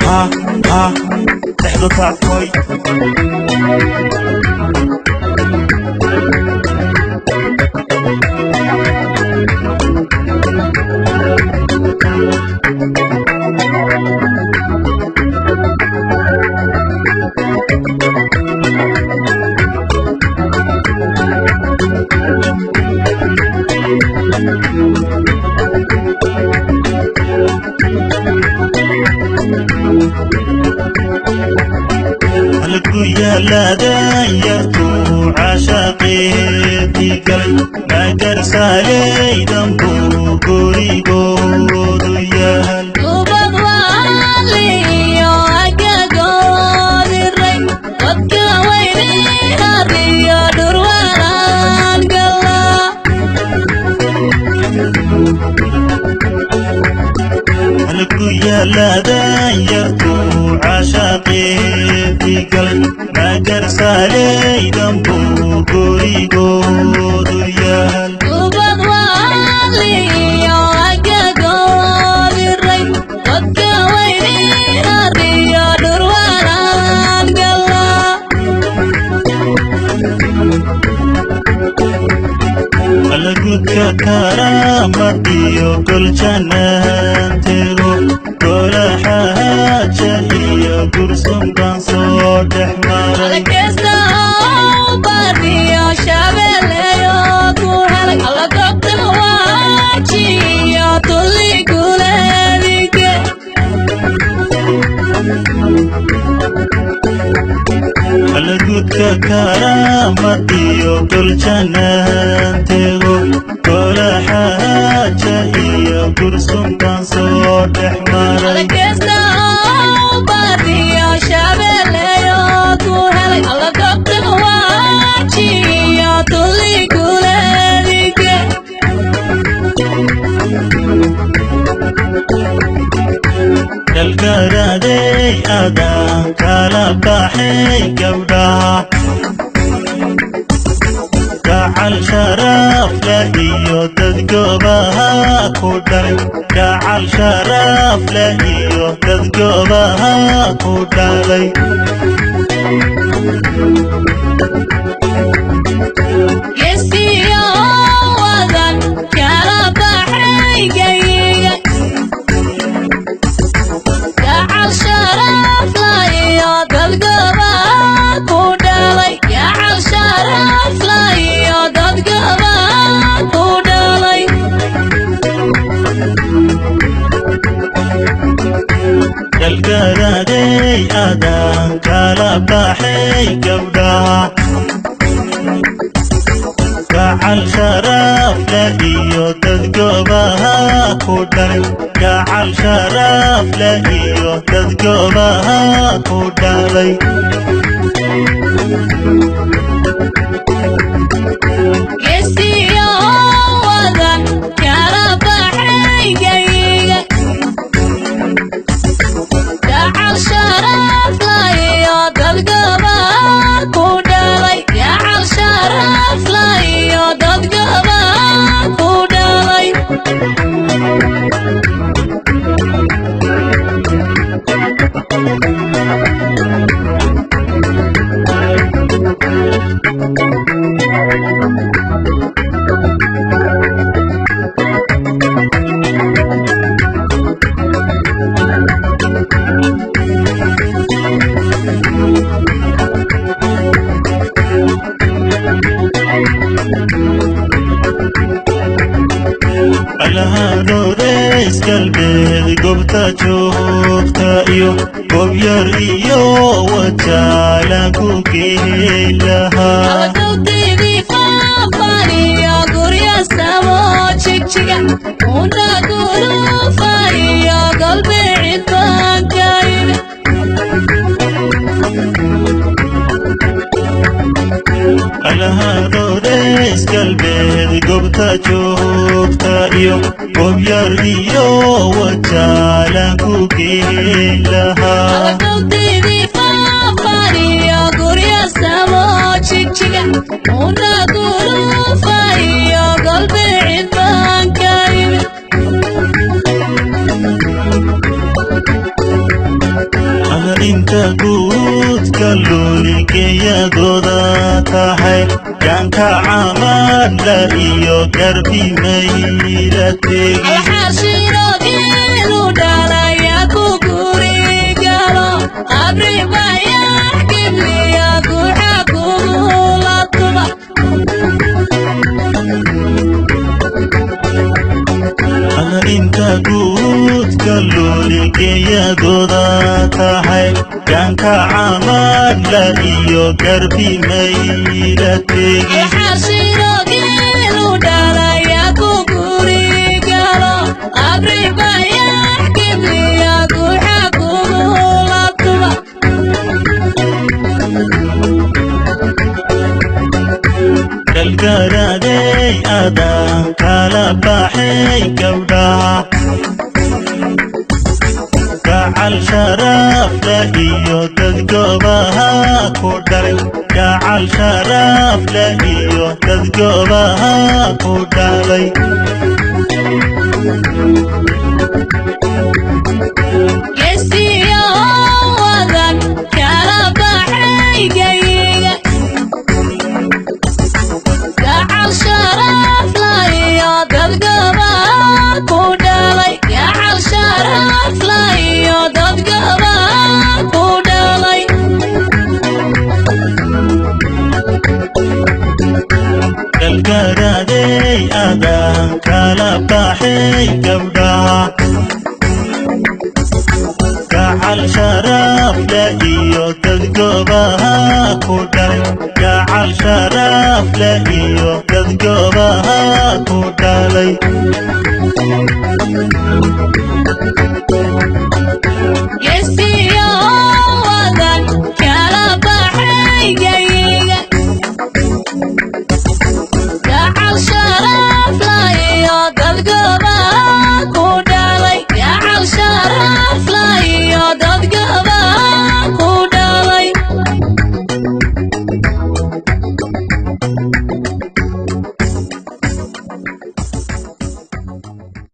ها تحضر تعطوي يا لا دايرتو عشاقي قلب ما درسا لي ذنبو قولي قولو يا هل وبضوالي يا أكاقود الري ودك ويني هذي يا دروان قلا هلكو يا لا دايرتو عشاقي قلب ما درسا لي ذنبو قولي قولو يا هل وبضوالي يا أكاقود الري ودك ويني هذي يا دروان قلا هلكوك كرامتي وكل جنانتي كل حاجة هي قرصم كان صوت حماري كيستا وبادي يا شابل يا كوهلك الله كبت واجي يا طلي كولاديك هلكوك كرامتي وكل جنانتي كل حاجة هي قرصم كان صوت حماري كيستا وبادي يا شابل يا كوهلك الله كبت واجي يا طلي كولاديك dalgaradey adaan kala baxay gabdhaha gacal sharaf leh iyo dad goobaha ku dhalay gacal sharaf leh iyo dad goobaha ku dhalay يسيا وذن كلا بحري جيجا جعل شرف لي يا دلقبا كودالي جعل شرف لي يا دلقبا كودالي dalgaradey adaan kala baxay gabdhaha gacal sharaf leh iyo dad goobaha ku dhalay gacal sharaf leh iyo dad goobaha ku dhalay يسيا وذن كلا بحري جيجا جعل شرف لي يا دلقبا كودالي جعل شرف لي يا دلقبا كودالي alahanodays galbeed gobta joogta iyo gobyar iyo wajaalan ku geyn lahaa صوتي فافاني يا قرية سما تشكشكا ونا قولوا فاني يا قلبي عدبان جايب alahanodays galbeed gobta joogta iyo gobyar iyo wajaalan ku geyn lahaa صوتي فافاني يا قرية سما تشكشكا ونا قولوا فاني يا قلبي عدبان جايب geeyadooda tahay gaanka camaadla iyo garbi mayla tegi alxaashiro geelu dhalaya ku guri galo qabri bayax gibliya guxa kugula tuba inta guudka looli geeyadooda tahay gaanka camaadla iyo garbi mayla tegi alxaashiro geelu dhalaya ku guri galo qabri bayax gibliya guxa kugula tuba kalgaraday adaan kala baxay gabdhaha gacal sharaf leh iyo dad goobaha ku dhalay gacal sharaf leh iyo dad goobaha ku dhalay geesiyo wadan kala baxay gayiga gacal sharaf leh iyo dad goobaha ku dhalay gacal sharaf leh iyo dad goobaha ku dhalay kalgaraday adaan kala baxay gabdhaha gacal sharaf leh iyo dad goobaha ku dhalay gacal sharaf leh iyo dad goobaha ku dhalay